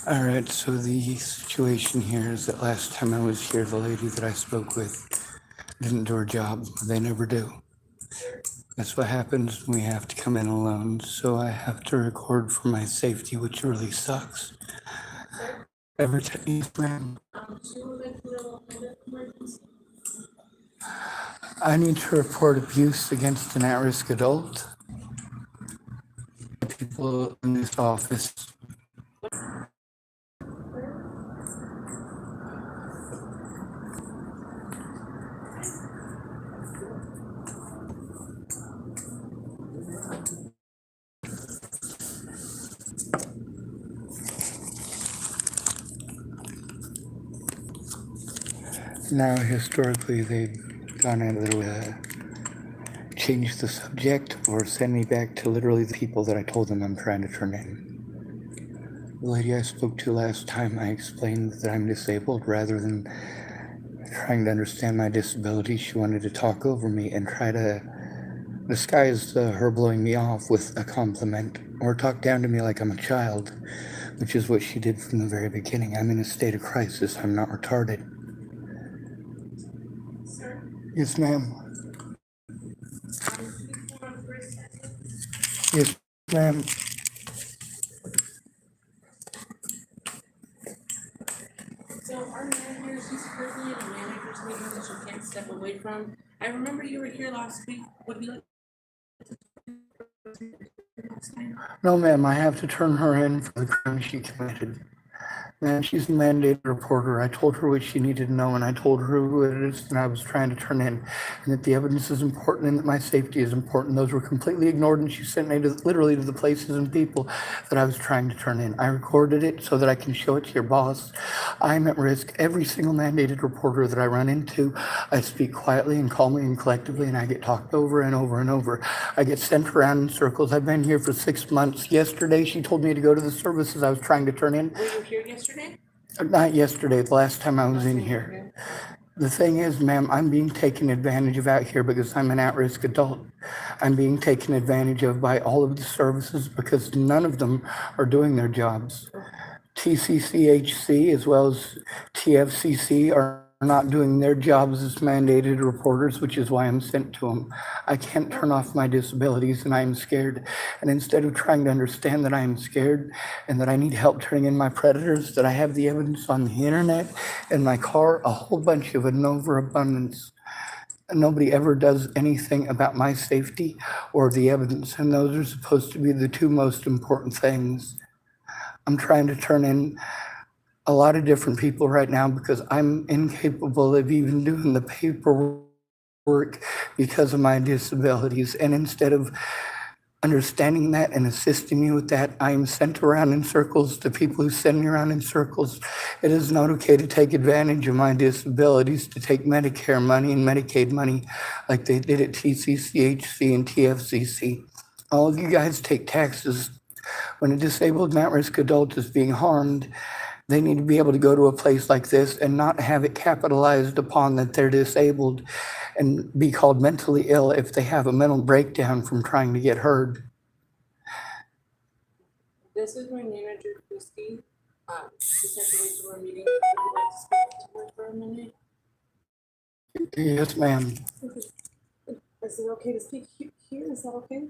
All right, so the situation here is that last time I was here, the lady that I spoke with didn't do her job. They never do. That's what happens when we have to come in alone. So I have to record for my safety, which really sucks. Every time, yes, ma'am. I need to report abuse against an at-risk adult. People in this office. Now, historically, they've gone out of their way to change the subject or send me back to literally the people that I told them I'm trying to turn in. The lady I spoke to last time, I explained that I'm disabled rather than trying to understand my disability. She wanted to talk over me and try to disguise her blowing me off with a compliment or talk down to me like I'm a child, which is what she did from the very beginning. I'm in a state of crisis. I'm not retarded. Sir? Yes, ma'am. Yes, ma'am. So our manager, she's currently in a manager's meeting that she can't step away from. I remember you were here last week. Would you like next time? No, ma'am, I have to turn her in for the crime she committed. Man, she's a mandated reporter. I told her what she needed to know, and I told her who it is that I was trying to turn in, and that the evidence is important and that my safety is important. Those were completely ignored, and she sent me literally to the places and people that I was trying to turn in. I recorded it so that I can show it to your boss. I'm at risk. Every single mandated reporter that I run into, I speak quietly and calmly and collectively, and I get talked over and over and over. I get sent around in circles. I've been here for 6 months. Yesterday, she told me to go to the services I was trying to turn in. Were you here yesterday? Not yesterday, the last time I was in here. The thing is, ma'am, I'm being taken advantage of out here because I'm an at-risk adult. I'm being taken advantage of by all of the services because none of them are doing their jobs. TCCHC as well as TFCC are not doing their jobs as mandated reporters, which is why I'm sent to them. I can't turn off my disabilities and I'm scared. And instead of trying to understand that I am scared and that I need help turning in my predators, that I have the evidence on the internet, in my car, a whole bunch of an overabundance. Nobody ever does anything about my safety or the evidence, and those are supposed to be the two most important things. I'm trying to turn in a lot of different people right now because I'm incapable of even doing the paperwork because of my disabilities. And instead of understanding that and assisting me with that, I'm sent around in circles to people who send me around in circles. It is not okay to take advantage of my disabilities, to take Medicare money and Medicaid money like they did at TCCHC and TFCC. All of you guys take taxes. When a disabled and at-risk adult is being harmed, they need to be able to go to a place like this and not have it capitalized upon that they're disabled and be called mentally ill if they have a mental breakdown from trying to get heard. This is my manager, Christy. She stepped away from our meeting. Would you like to speak to her for a minute? Yes, ma'am. Is it okay to speak here? Is that okay?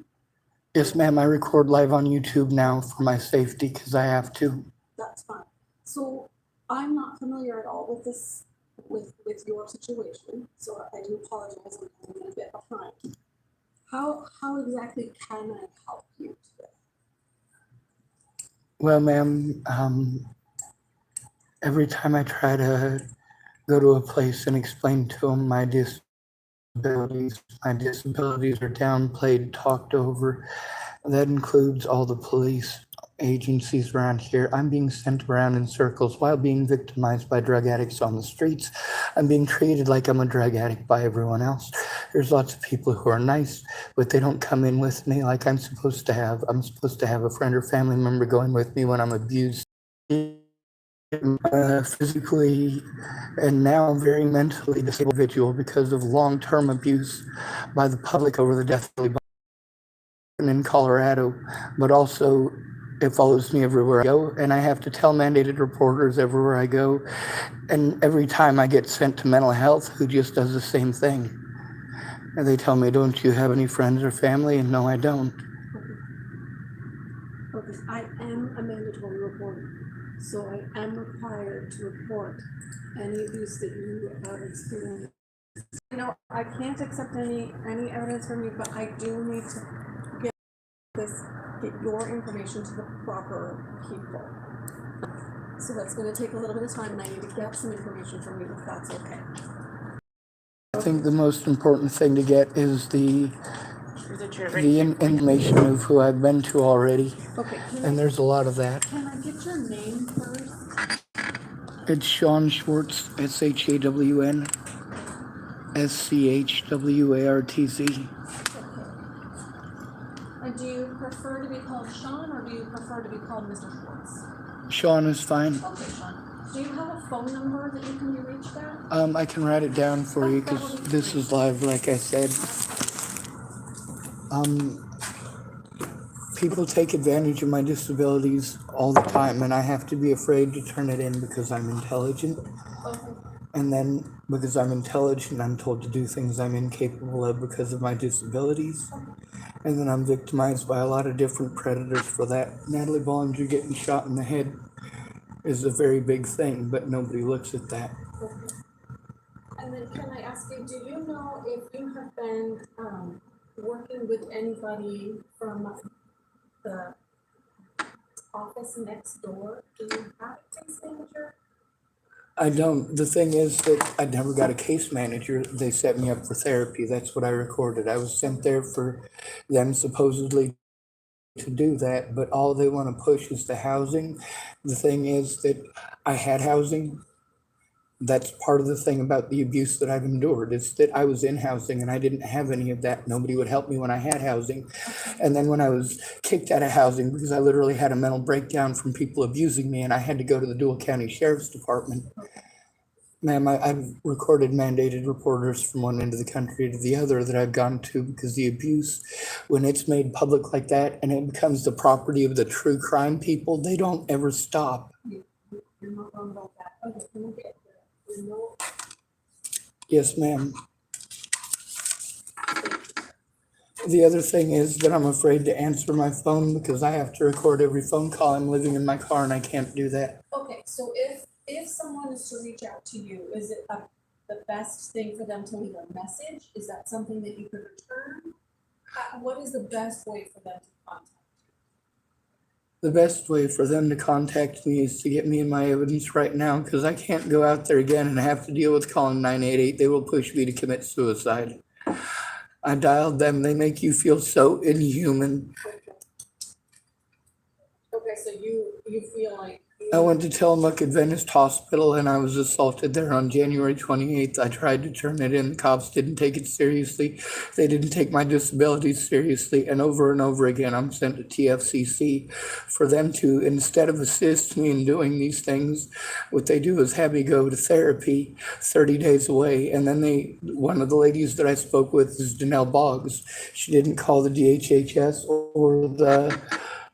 Yes, ma'am. I record live on YouTube now for my safety because I have to. That's fine. So I'm not familiar at all with this, with your situation. So I do apologize. I'm coming in a bit behind. How exactly can I help you today? Well, ma'am, every time I try to go to a place and explain to them my disabilities are downplayed, talked over. That includes all the police agencies around here. I'm being sent around in circles while being victimized by drug addicts on the streets. I'm being treated like I'm a drug addict by everyone else. There's lots of people who are nice, but they don't come in with me like I'm supposed to have. I'm supposed to have a friend or family member going with me when I'm abused. Physically and now very mentally disabled individual because of long-term abuse by the public over the death in Colorado, but also It follows me everywhere I go, and I have to tell mandated reporters everywhere I go. And every time I get sent to mental health, who just does the same thing. And they tell me, don't you have any friends or family? And no, I don't. Because I am a mandatory reporter, so I am required to report any abuse that you have experienced. You know, I can't accept any evidence from you, but I do need to get your information to the proper people. So that's going to take a little bit of time, and I need to get some information from you if that's okay. I think the most important thing to get is the Through the chair, right the here. information of who I've been to already, Okay, and there's a lot of that. can I get your name first? It's Sean Schwartz, SHAWN, SCHWARTZ. And do you prefer to be called Sean, or do you prefer to be called Mr. Schwartz? Sean is fine. Okay, Sean. Do you have a phone number that you can be reached at? I can write it down for you because this is live, like I said. People take advantage of my disabilities all the time, and I have to be afraid to turn it in because I'm intelligent. Okay. And then because I'm intelligent, I'm told to do things I'm incapable of because of my disabilities. And then I'm victimized by a lot of different predators for that. Natalie Bollinger getting shot in the head is a very big thing, but nobody looks at that. Okay. And then can I ask you, do you know if you have been working with anybody from the office next door? Do you have a case manager? I don't. The thing is that I never got a case manager. They set me up for therapy. That's what I recorded. I was sent there for them supposedly to do that, but all they want to push is the housing. The thing is that I had housing. That's part of the thing about the abuse that I've endured is that I was in housing and I didn't have any of that. Nobody would help me when I had housing. And then when I was kicked out of housing because I literally had a mental breakdown from people abusing me and I had to go to the Dual County Sheriff's Department. Ma'am, I've recorded mandated reporters from one end of the country to the other that I've gone to because the abuse, when it's made public like that and it becomes the property of the true crime people, they don't ever stop. You're not wrong about that. Okay, can we get the remote? Yes, ma'am. The other thing is that I'm afraid to answer my phone because I have to record every phone call. I'm living in my car and I can't do that. Okay, so if someone is to reach out to you, is it the best thing for them to leave a message? Is that something that you could return? What is the best way for them to contact you? The best way for them to contact me is to get me in my evidence right now because I can't go out there again and have to deal with calling 988. They will push me to commit suicide. I dialed them. They make you feel so inhuman. Okay, so you feel like I went to Tillamook Adventist Hospital and I was assaulted there on January 28th. I tried to turn it in. The cops didn't take it seriously. They didn't take my disabilities seriously. And over again, I'm sent to TFCC for them to, instead of assist me in doing these things, what they do is have me go to therapy 30 days away. And then one of the ladies that I spoke with is Danelle Boggs. She didn't call the DHHS or the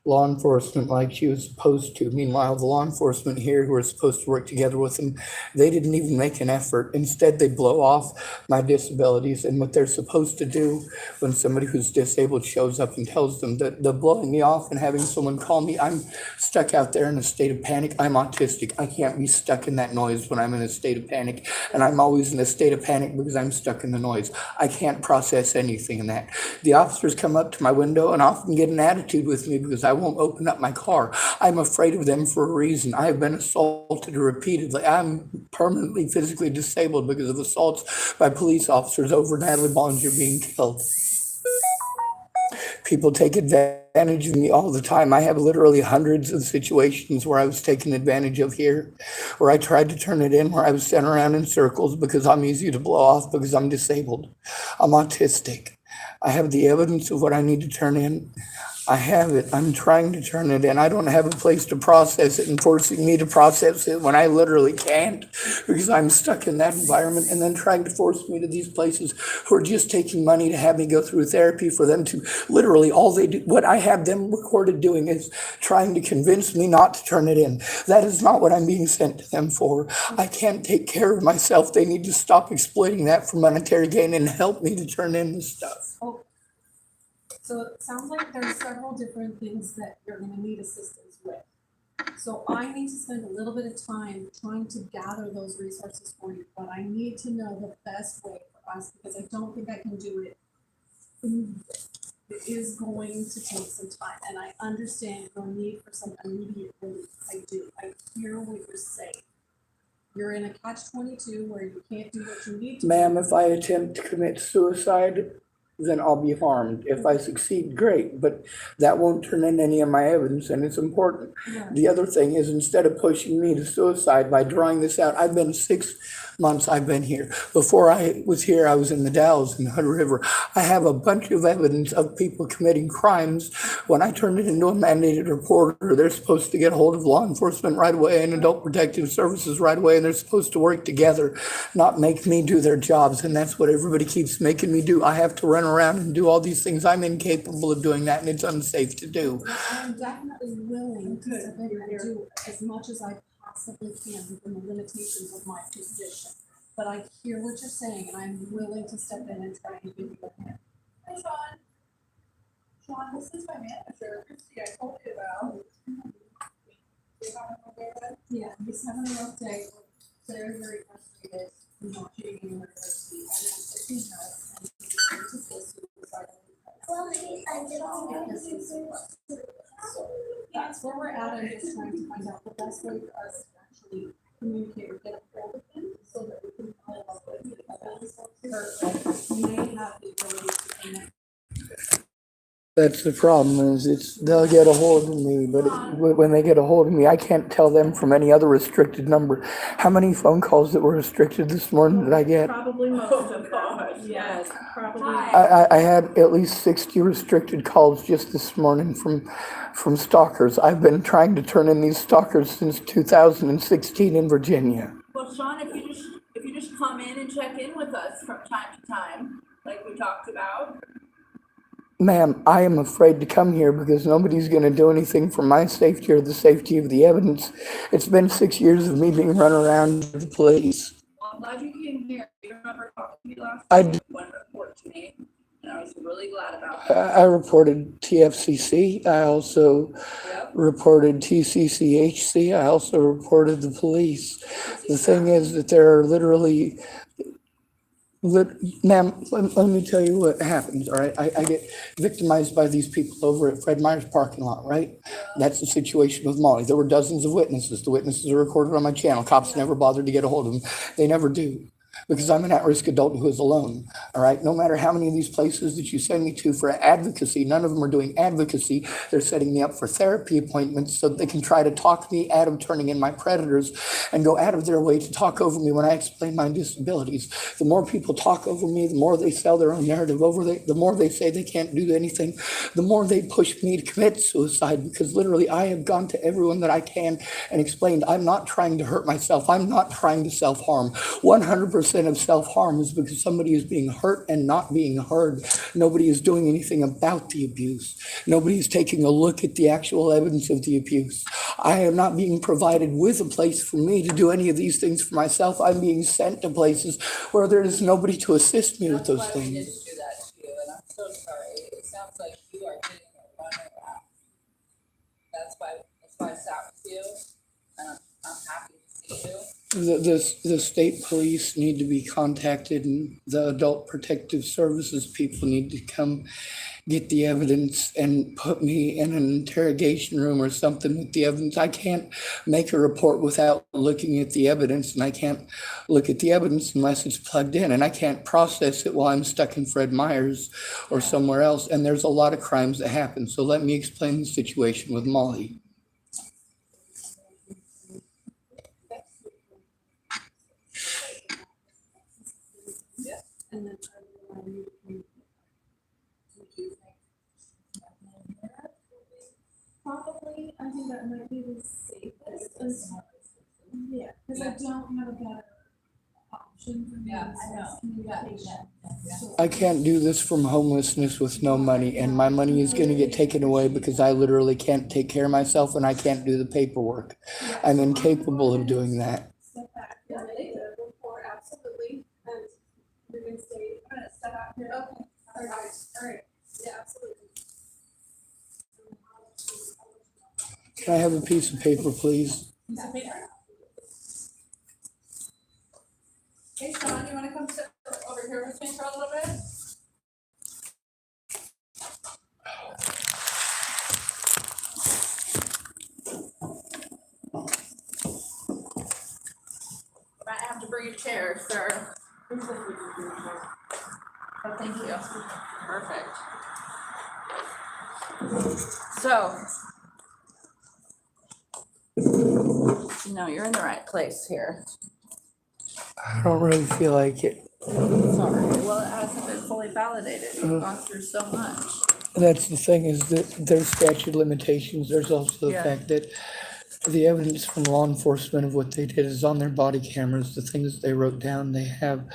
law enforcement like she was supposed to. Meanwhile, the law enforcement here who are supposed to work together with them, they didn't even make an effort. Instead, they blow off my disabilities and what they're supposed to do when somebody who's disabled shows up and tells them that they're blowing me off and having someone call me. I'm stuck out there in a state of panic. I'm autistic. I can't be stuck in that noise when I'm in a state of panic. And I'm always in a state of panic because I'm stuck in the noise. I can't process anything in that. The officers come up to my window and often get an attitude with me because I won't open up my car. I'm afraid of them for a reason. I've been assaulted repeatedly. I'm permanently physically disabled because of assaults by police officers over Natalie Bollinger being killed. People take advantage of me all the time. I have literally hundreds of situations where I was taken advantage of here, where I tried to turn it in, where I was sent around in circles because I'm easy to blow off because I'm disabled. I'm autistic. I have the evidence of what I need to turn in. I have it. I'm trying to turn it in. I don't have a place to process it and forcing me to process it when I literally can't because I'm stuck in that environment, and then trying to force me to these places who are just taking money to have me go through therapy for them to literally all they do, what I have them recorded doing is trying to convince me not to turn it in. That is not what I'm being sent to them for. I can't take care of myself. They need to stop exploiting that for monetary gain and help me to turn in the stuff. Oh, so it sounds like there's several different things that you're gonna need assistance with. So I need to spend a little bit of time trying to gather those resources for you, but I need to know the best way for us, because I don't think I can do it immediately. It is going to take some time, and I understand your need for some immediate relief. I do. I hear what you're saying. You're in a catch-22 where you can't do what you need to do. Ma'am, if I attempt to commit suicide, then I'll be harmed. If I succeed, great, but that won't turn in any of my evidence, and it's important. Right. The other thing is, instead of pushing me to suicide by drawing this out, I've been 6 months I've been here. Before I was here, I was in the Dalles in Hood River. I have a bunch of evidence of people committing crimes. When I turn it into a mandated reporter, they're supposed to get a hold of law enforcement right away and adult protective services right away, and they're supposed to work together, not make me do their jobs, and that's what everybody keeps making me do. I have to run around and do all these things. I'm incapable of doing that, and it's unsafe to do. I'm definitely willing to step in and do as much as I possibly can within the limitations of my position. But I hear what you're saying, and I'm willing to step in and try and give you a hand. Hi, Sean. Sean, this is my manager, Christy, I told you about. Yeah, he's having a rough day, very, very frustrated, not getting anywhere this week, and I'm taking us, and he's going to feel suicidal. So that's where we're at. I'm just trying to find out the best way for us to actually communicate or get a hold of him so that we can follow up with the others. Or may have the ability to connect. That's the problem, is they'll get a hold of me, but when they get a hold of me, I can't tell them from any other restricted number. How many phone calls that were restricted this morning did I get? Probably most of them, yes, probably. I had at least 60 restricted calls just this morning from stalkers. I've been trying to turn in these stalkers since 2016 in Virginia. Well, Sean, if you just come in and check in with us from time to time, like we talked about. Ma'am, I am afraid to come here because nobody's going to do anything for my safety or the safety of the evidence. It's been 6 years of me being run around to the police. Well, I'm glad you came here. You remember talking to me last I time? d- One report to me, and I was really glad about that. I reported TFCC. I also Yep. reported TCCHC. I also reported the police. The thing is that there are literally, ma'am, let me tell you what happens, all right? I get victimized by these people over at Fred Meyer's parking lot, right? That's the situation with Molly. There were dozens of witnesses. The witnesses are recorded on my channel. Cops never bothered to get a hold of them. They never do. Because I'm an at-risk adult who is alone, all right? No matter how many of these places that you send me to for advocacy, none of them are doing advocacy. They're setting me up for therapy appointments so that they can try to talk me out of turning in my predators and go out of their way to talk over me when I explain my disabilities. The more people talk over me, the more they sell their own narrative over me, the more they say they can't do anything, the more they push me to commit suicide, because literally I have gone to everyone that I can and explained I'm not trying to hurt myself. I'm not trying to self-harm. 100% of self-harm is because somebody is being hurt and not being heard. Nobody is doing anything about the abuse. Nobody is taking a look at the actual evidence of the abuse. I am not being provided with a place for me to do any of these things for myself. I'm being sent to places where there is nobody to assist me with those That's why we things. didn't do that to you, and I'm so sorry. It sounds like you are getting a runaround. That's why I sat with you, and I'm happy to see you. The state police need to be contacted, and the adult protective services people need to come get the evidence and put me in an interrogation room or something with the evidence. I can't make a report without looking at the evidence, and I can't look at the evidence unless it's plugged in, and I can't process it while I'm stuck in Fred Meyer's or somewhere else. And there's a lot of crimes that happen. So let me explain the situation with Molly. And then I will you. I think that might be the safest, yeah, cause I don't have a better option for me Yeah, I know. besides communication. So- I can't do this from homelessness with no money, and my money is gonna get taken away because I literally can't take care of myself and I can't do the paperwork. Yeah, I'm so incapable gonna of doing that. Step back here, the report, absolutely, and you're gonna stay, I'm gonna step out here, okay, alright, yeah, absolutely. Can I have a piece of paper, please? Piece of paper? Hey, Sean, you wanna come sit over here with me for a little bit? Might have to bring a chair, sir. Oh, thank you. Perfect. So. No, you're in the right place here. I don't really feel like it. Sorry. Well, it hasn't been fully validated. You've gone through so much. That's the thing, is that there's statute of limitations. There's also the Yeah. fact that the evidence from law enforcement of what they did is on their body cameras, the things they wrote down, they have,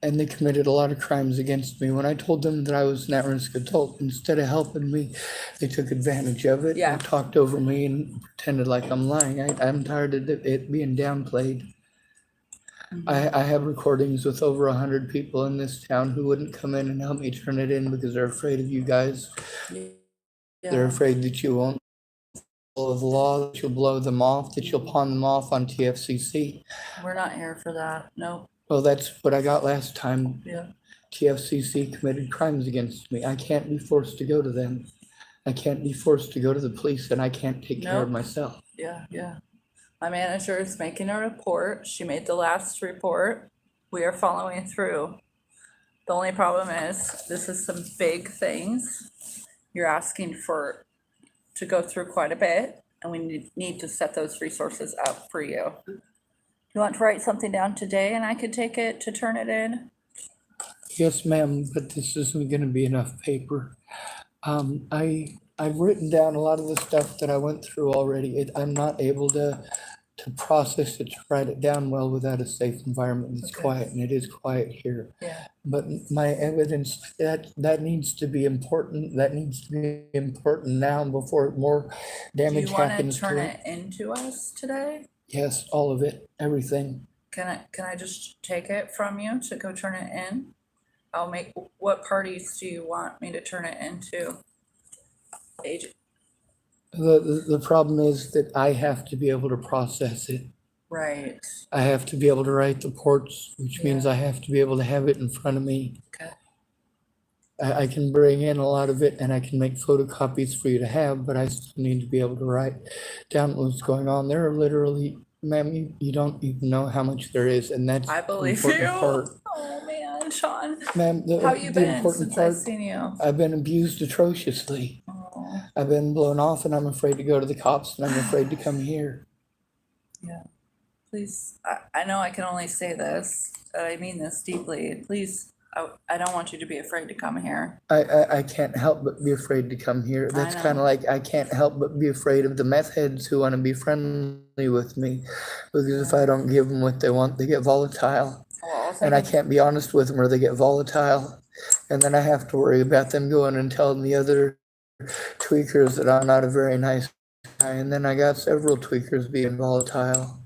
and they committed a lot of crimes against me. When I told them that I was an at-risk adult, instead of helping me, they took advantage of it. Yeah. And talked over me and pretended like I'm lying. I'm tired of it being downplayed. I have recordings with over 100 people in this town who wouldn't come in and help me turn it in because they're afraid of you guys. They're afraid that you won't follow the law, that you'll blow them off, that you'll pawn them off on TFCC. We're not here for that. Nope. Well, that's what I got last time. Yeah. TFCC committed crimes against me. I can't be forced to go to them. I can't be forced to go to the police, and I can't take care of Nope. myself. Yeah, yeah. My manager is making a report. She made the last report. We are following through. The only problem is, this is some big things. You're asking to go through quite a bit, and we need to set those resources up for you. You want to write something down today and I could take it to turn it in? Yes, ma'am, but this isn't gonna be enough paper. I've written down a lot of the stuff that I went through already. I'm not able to process it, to write it down well without a safe environment that's Okay. quiet, and it is quiet here. Yeah. But my evidence, that needs to be important. That needs to be important now before more Do you damage want to happens turn to it. it into us today? Yes, all of it, everything. Can I just take it from you to go turn it in? What parties do you want me to turn it into? Agent, The problem is that I have to be able to process it. right, I have to be able to write the reports, which means I have to be able to have it in front of me. okay, I can bring in a lot of it and I can make photocopies for you to have, but I still need to be able to write down what's going on. There are literally, ma'am, you don't even know how much there is, and that's I the believe important you. part. Oh man, Sean, Ma'am, how you the been important since I've part, seen you? I've been abused atrociously. Oh, I've been blown off and I'm afraid to go to the cops and I'm afraid to come here. please, I know I can only say this, but I mean this deeply. Please, I don't want you to be afraid to come here. I can't help but be afraid to come here. I That's know. kind of like I can't help but be afraid of the meth heads who want to be friendly with me. Because if I don't give them what they want, they get volatile. Well, And I can't be honest with them or they get volatile. And then I have to worry about them going and telling the other tweakers that I'm not a very nice guy. And then I got several tweakers being volatile.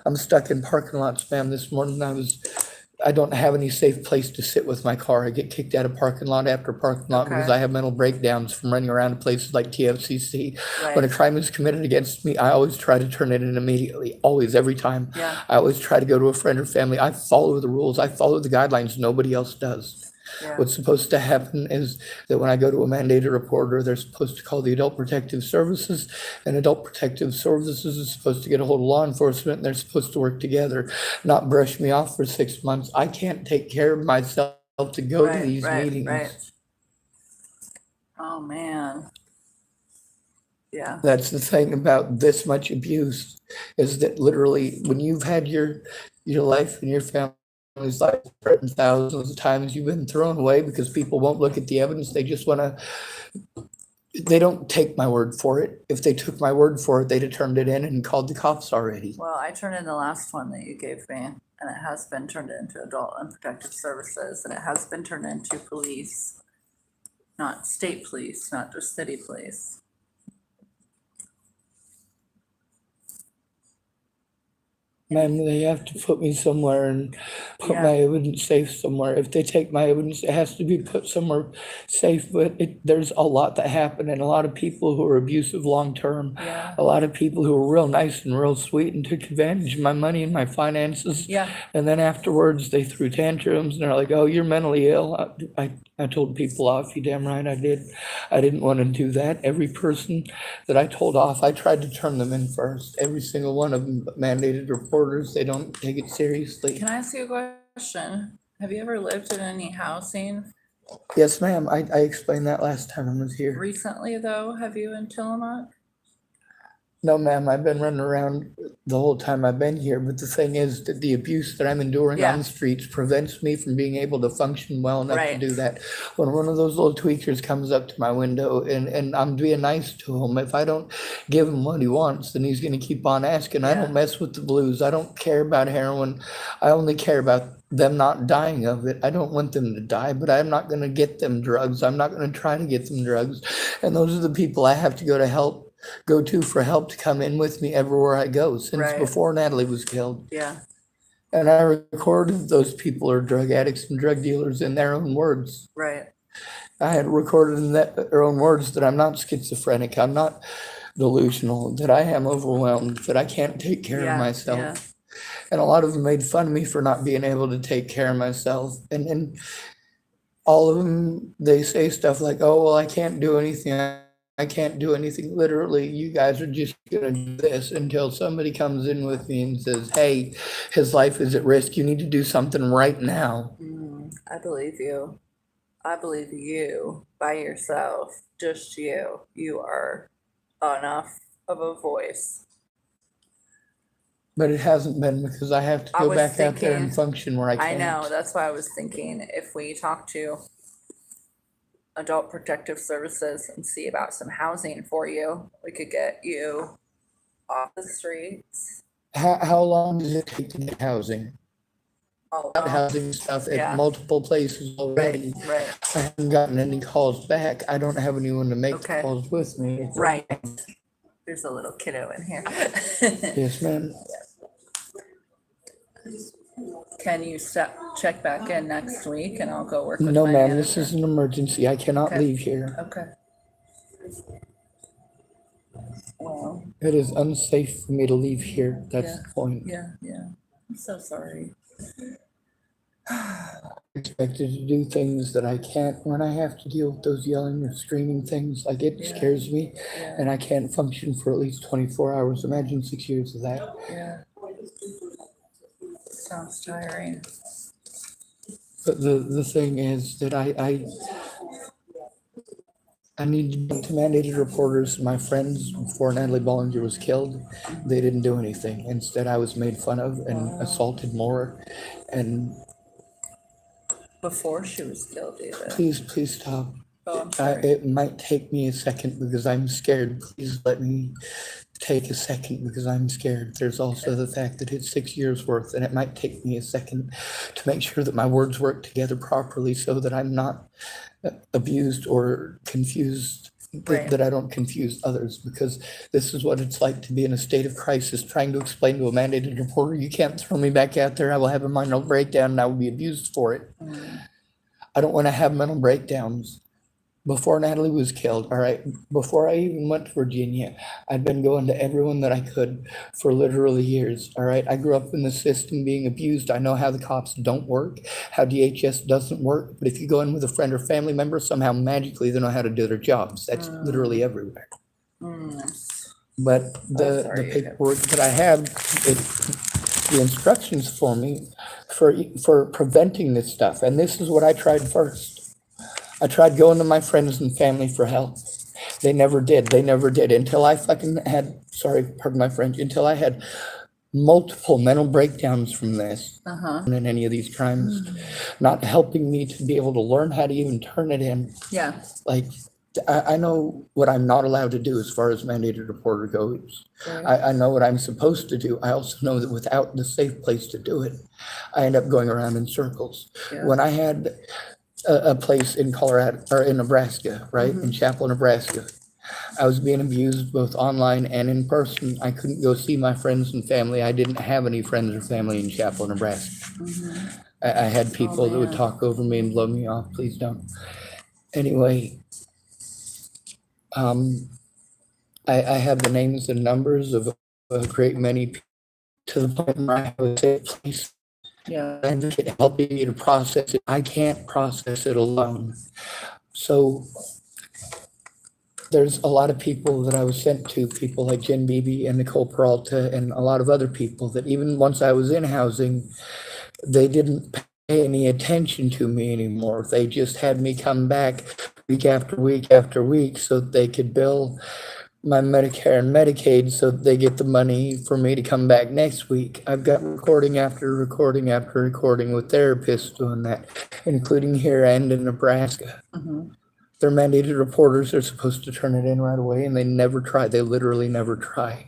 I'm stuck in parking lots, ma'am. This morning I don't have any safe place to sit with my car. I get kicked out of parking lot after parking lot because Okay. I have mental breakdowns from running around to places like TFCC. When a Right, crime is committed against me, I always try to turn it in immediately, always, every time. yeah, I always try to go to a friend or family. I follow the rules. I follow the guidelines. Nobody else does. yeah, What's supposed to happen is that when I go to a mandated reporter, they're supposed to call the Adult Protective Services, and Adult Protective Services is supposed to get a hold of law enforcement, and they're supposed to work together, not brush me off for 6 months. I can't take care of myself to go to right, these right, meetings. right. Oh, man. Yeah, That's the thing about this much abuse, is that literally when you've had your life and your family's life threatened thousands of times, you've been thrown away because people won't look at the evidence. They just want to they don't take my word for it. If they took my word for it, they'd have turned it in and called the cops already. Well, I turned in the last one that you gave me, and it has been turned into Adult and Protective Services, and it has been turned into police, not state police, not just city police. Ma'am, they have to put me somewhere and put Yeah. my evidence safe somewhere. If they take my evidence, it has to be put somewhere safe. But there's a lot that happen, and a lot of people who are abusive long-term, Yeah. a lot of people who are real nice and real sweet and took advantage of my money and my finances. Yeah. And then afterwards, they threw tantrums and they're like, "Oh, you're mentally ill." I told people off. You damn right I did. I didn't want to do that. Every person that I told off, I tried to turn them in first. Every single one of them, but mandated reporters, they don't take it seriously. Can I ask you a question? Have you ever lived in any housing Yes, ma'am. I explained that last time I was here. recently, though? Have you in Tillamook? No, ma'am, I've been running around the whole time I've been here, but the thing is that the abuse that I'm enduring Yeah. on the streets prevents me from being able to function well enough to Right. do that. When one of those little tweakers comes up to my window and I'm being nice to him, if I don't give him what he wants, then he's gonna keep on asking. I Yeah. don't mess with the blues. I don't care about heroin. I only care about them not dying of it. I don't want them to die, but I'm not gonna get them drugs. I'm not gonna try to get them drugs. And those are the people I have to go to for help to come in with me everywhere I go since Right. before Natalie was killed. Yeah. And I recorded those people are drug addicts and drug dealers in their own words. Right. I had recorded in their own words that I'm not schizophrenic, I'm not delusional, that I am overwhelmed, that I can't take care Yeah, of myself. yeah. And a lot of them made fun of me for not being able to take care of myself. And all of them, they say stuff like, "Oh, well, I can't do anything. I can't do anything." Literally, you guys are just gonna do this until somebody comes in with me and says, "Hey, his life is at risk. You need to do something right now." I believe you. I believe you by yourself, just you. You are enough of a voice. But it hasn't been because I have to I go was back out there and thinking- function where I I can't. know, that's why I was thinking if we talk to Adult Protective Services and see about some housing for you, we could get you off the streets. How long does it take to get housing? Oh, Got housing stuff Yeah. at multiple places already. right, I haven't gotten any calls back. I don't have anyone to make Okay. calls with me. right. There's a little kiddo in here. Yes, ma'am. Can you check back in next week and I'll go work with No, my ma'am, this manager? is an emergency. I cannot Okay. leave here. Okay. Well, It is unsafe for me to leave here. That's Yeah. the point. yeah. I'm so sorry. Expected to do things that I can't when I have to deal with those yelling or screaming things. Like it Yeah. scares me Yeah, and I can't function for at least 24 hours. Imagine 6 years of that. yeah. Sounds tiring. But the thing is that I need to get to mandated reporters. My friends before Natalie Bollinger was killed, they didn't do anything. Instead, I was made fun of and assaulted more. And Before she was killed, even. please stop. Oh, I'm sorry. It might take me a second because I'm scared. Please let me take a second because I'm scared. There's also the fact that it's 6 years worth, and it might take me a second to make sure that my words work together properly so that I'm not abused or confused, Right. that I don't confuse others, because this is what it's like to be in a state of crisis, trying to explain to a mandated reporter, "You can't throw me back out there. I will have a mental breakdown and I will be abused for it." I don't want to have mental breakdowns. Before Natalie was killed, all right, before I even went to Virginia, I'd been going to everyone that I could for literally years, all right? I grew up in the system being abused. I know how the cops don't work, how DHS doesn't work, but if you go in with a friend or family member, somehow magically they know how to do their jobs. That's literally everywhere. But the sorry. paperwork that I have, the instructions for me for preventing this stuff, and this is what I tried first. I tried going to my friends and family for help. They never did. They never did until I fucking had, sorry, pardon my French, until I had multiple mental breakdowns from this and any of these crimes, not helping me to be able to learn how to even turn it in. Yeah, Like, I know what I'm not allowed to do as far as mandated reporter goes. Right. I know what I'm supposed to do. I also know that without the safe place to do it, I end up going around in circles. Yeah. When I had a place in Colorado or in Nebraska, right, in Chapel, Nebraska, I was being abused both online and in person. I couldn't go see my friends and family. I didn't have any friends or family in Chapel, Nebraska. I had people that would man. talk over me and blow me off. Please don't. Anyway, I have the names and numbers of a great many people to the point where I have a safe place Yeah. and helping me to process it. I can't process it alone. So there's a lot of people that I was sent to, people like Jen Beebe and Nicole Peralta and a lot of other people that even once I was in housing, they didn't pay any attention to me anymore. They just had me come back week after week after week so that they could bill my Medicare and Medicaid so that they get the money for me to come back next week. I've got recording after recording after recording with therapists doing that, including here and in Nebraska. They're mandated reporters. They're supposed to turn it in right away, and they never try. They literally never try.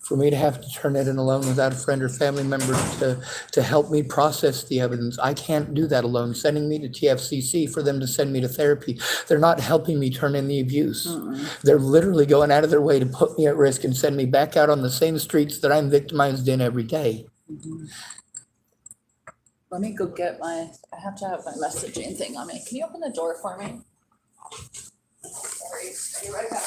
For me to have to turn it in alone without a friend or family member to help me process the evidence, I can't do that alone. Sending me to TFCC for them to send me to therapy, they're not helping me turn in the abuse. They're literally going out of their way to put me at risk and send me back out on the same streets that I'm victimized in every day. Let me go get I have to have my messaging thing on me. Can you open the door for me? Sorry, I'll be right back.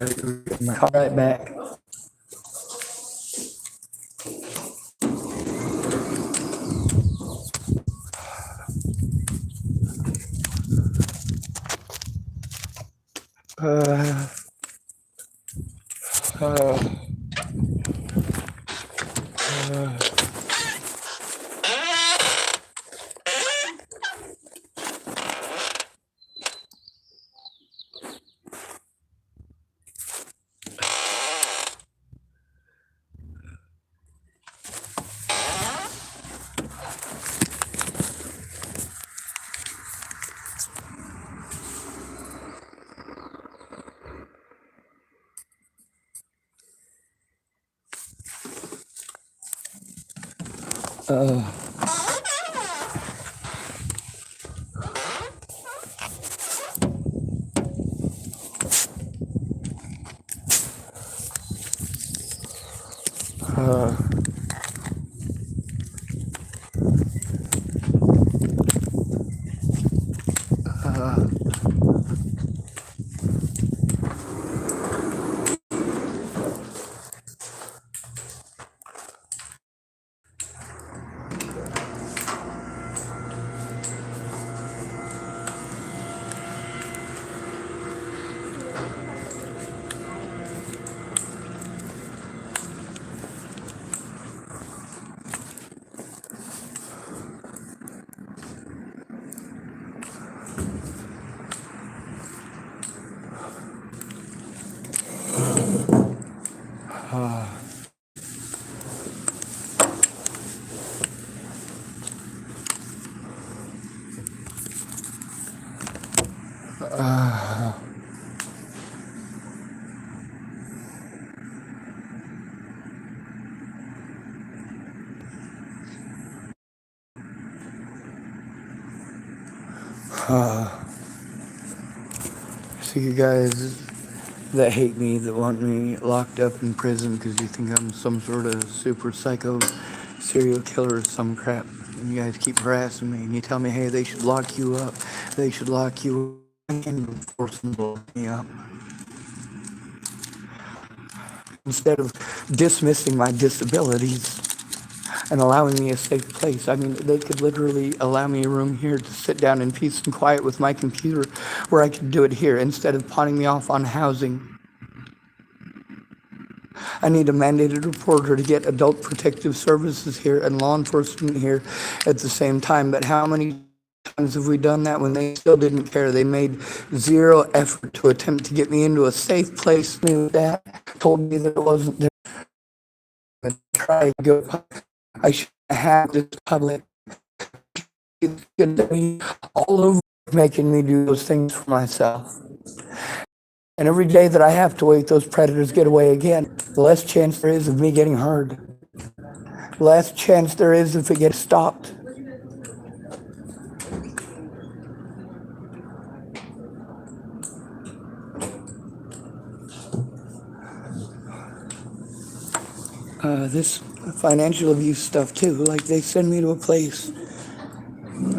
I'll be right back. So you guys that hate me, that want me locked up in prison because you think I'm some sort of super psycho serial killer or some crap, and you guys keep harassing me and you tell me, hey, they should lock you up. They should lock you up. I can't even force them to lock me up. Instead of dismissing my disabilities and allowing me a safe place. I mean, they could literally allow me a room here to sit down in peace and quiet with my computer where I could do it here instead of pawning me off on housing. I need a mandated reporter to get adult protective services here and law enforcement here at the same time. But how many times have we done that when they still didn't care? They made zero effort to attempt to get me into a safe place. Knew that, told me that it wasn't there. But try to go. I should have this public. It's gonna be all over making me do those things for myself. And every day that I have to wait, those predators get away again. The less chance there is of me getting heard. The less chance there is if it gets stopped. This financial abuse stuff too, like they send me to a place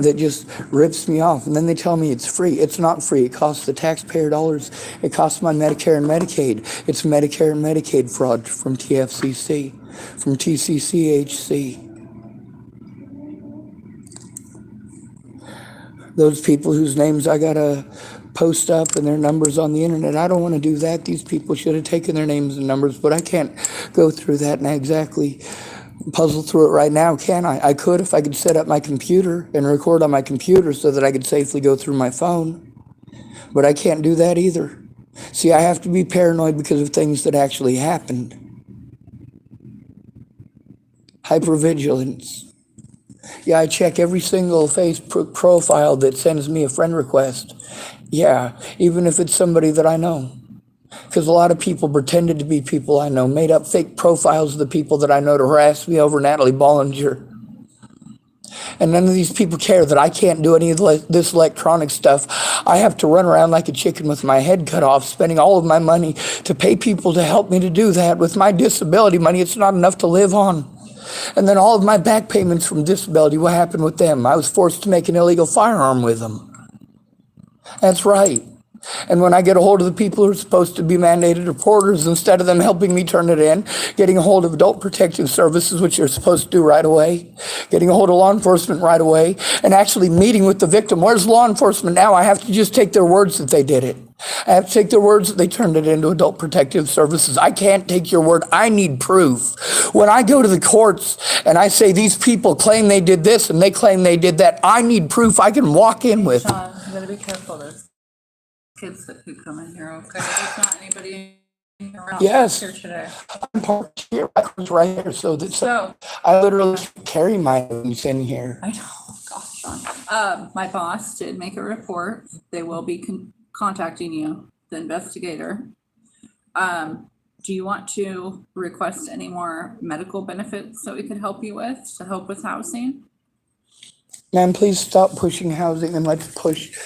that just rips me off, and then they tell me it's free. It's not free. It costs the taxpayer dollars. It costs my Medicare and Medicaid. It's Medicare and Medicaid fraud from TFCC, from TCCHC. Those people whose names I gotta post up and their numbers on the internet. I don't want to do that. These people should have taken their names and numbers, but I can't go through that and exactly puzzle through it right now, can I? I could if I could set up my computer and record on my computer so that I could safely go through my phone, but I can't do that either. See, I have to be paranoid because of things that actually happened. Hypervigilance. Yeah, I check every single Facebook profile that sends me a friend request. Yeah, even if it's somebody that I know. Because a lot of people pretended to be people I know, made up fake profiles of the people that I know to harass me over Natalie Bollinger. And none of these people care that I can't do any of this electronic stuff. I have to run around like a chicken with my head cut off, spending all of my money to pay people to help me to do that. With my disability money, it's not enough to live on. And then all of my back payments from disability, what happened with them? I was forced to make an illegal firearm with them. That's right. And when I get a hold of the people who are supposed to be mandated reporters, instead of them helping me turn it in, getting a hold of adult protective services, which you're supposed to do right away, getting a hold of law enforcement right away, and actually meeting with the victim. Where's law enforcement now? I have to just take their words that they did it. I have to take their words that they turned it into adult protective services. I can't take your word. I need proof. When I go to the courts and I say these people claim they did this and they claim they did that, I need proof I can walk in with. Sean, you gotta be careful. There's kids that could come in here, okay? There's not anybody in here around Yes. here today. I'm parked here, right here, so that So, I literally carry my things in here. I know, gosh, Sean. My boss did make a report. They will be contacting you, the investigator. Do you want to request any more medical benefits that we could help you with to help with housing? Ma'am, please stop pushing housing and let's push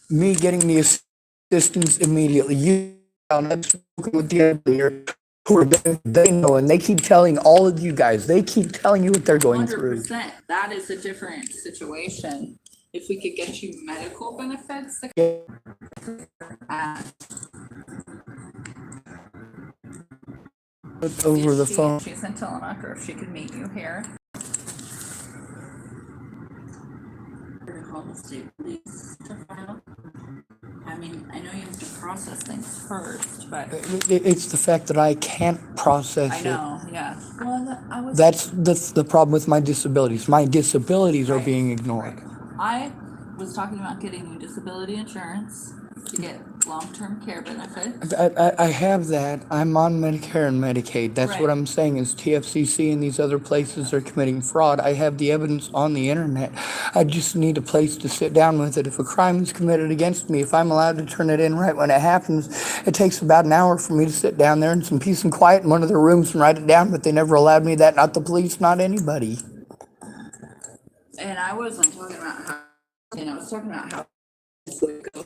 me getting the assistance immediately. You, I've spoken with the other who are they know, and they keep telling all of you guys, they keep telling you what they're going through. 100%. That is a different situation. If we could get you medical benefits, Over the phone. She's in Tillamook, or if she could meet you here. Call the state police to file. I mean, I know you have to process things first, but It's the fact that I can't process I it. know, yeah. Well, I was. That's the problem with my disabilities. My disabilities are Right. being ignored. I was talking about getting you disability insurance to get long-term care benefits. I have that. I'm on Medicare and Medicaid. That's what Right. I'm saying is TFCC and these other places are committing fraud. I have the evidence on the internet. I just need a place to sit down with it. If a crime is committed against me, if I'm allowed to turn it in right when it happens, it takes about an hour for me to sit down there in some peace and quiet in one of their rooms and write it down, but they never allowed me that, not the police, not anybody. And I wasn't talking about how, I was talking about how this would go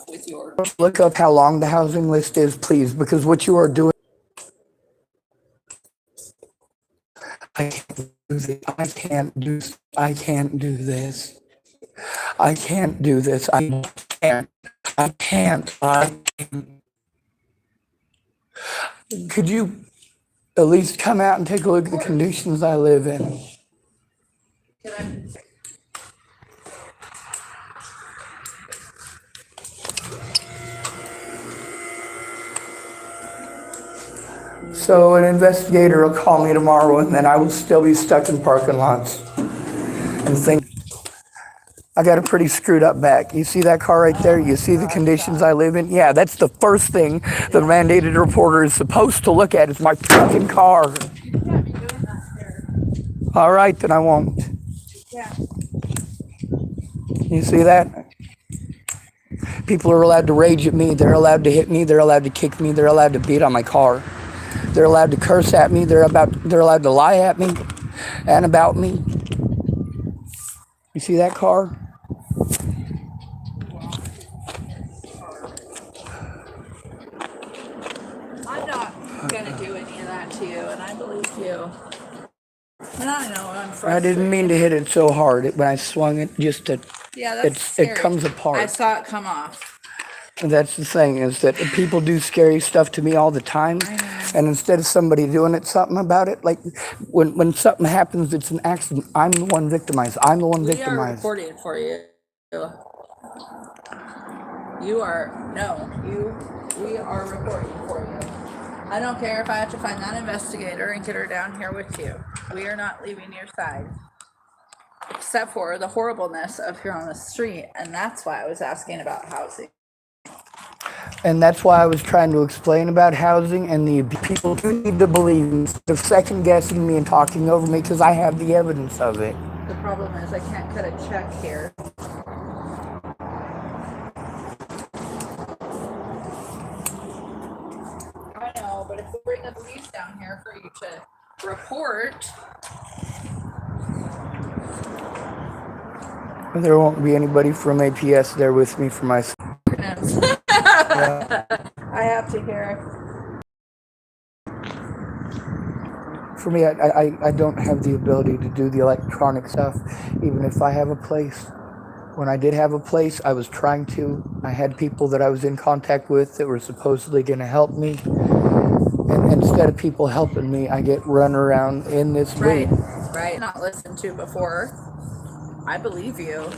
with your. Look up how long the housing list is, please, because what you are doing. I can't do this. I can't do this. I can't do this. I can't do this. I can't. I can't. I can't. Could you at least come out and take a look at the conditions I live in? Can I? So an investigator will call me tomorrow and then I will still be stuck in parking lots and think, I got a pretty screwed up back. You see that car right there? You see the conditions I live in? Yeah, that's the first thing the mandated reporter is supposed to look at is my fucking car. You can't be doing that here. All right, then I won't. Yeah. You see that? People are allowed to rage at me. They're allowed to hit me. They're allowed to kick me. They're allowed to beat on my car. They're allowed to curse at me. They're allowed to lie at me and about me. You see that car? I'm not gonna do any of that to you, and I believe you. And I know I'm frustrated. I didn't mean to hit it so hard. When I swung it, just to, Yeah, that's it scary. comes apart. I saw it come off. That's the thing, is that people do scary stuff to me all the time. And instead of somebody doing something about it, like when something happens, it's an accident, I'm the one victimized. I'm the one We are victimized. reporting for you. We are reporting for you. I don't care if I have to find that investigator and get her down here with you. We are not leaving your side. Except for the horribleness of here on the street, and that's why I was asking about housing. And that's why I was trying to explain about housing, and the people do need to believe me instead of second guessing me and talking over me, because I have the evidence of it. The problem is I can't cut a check here. I know, but if we bring the police down here for you to report, There won't be anybody from APS there with me for my. I have to hear. For me, I don't have the ability to do the electronic stuff, even if I have a place. When I did have a place, I was trying to. I had people that I was in contact with that were supposedly going to help me. And instead of people helping me, I get run around in this Right, boot. right. Not listened to before. I believe you.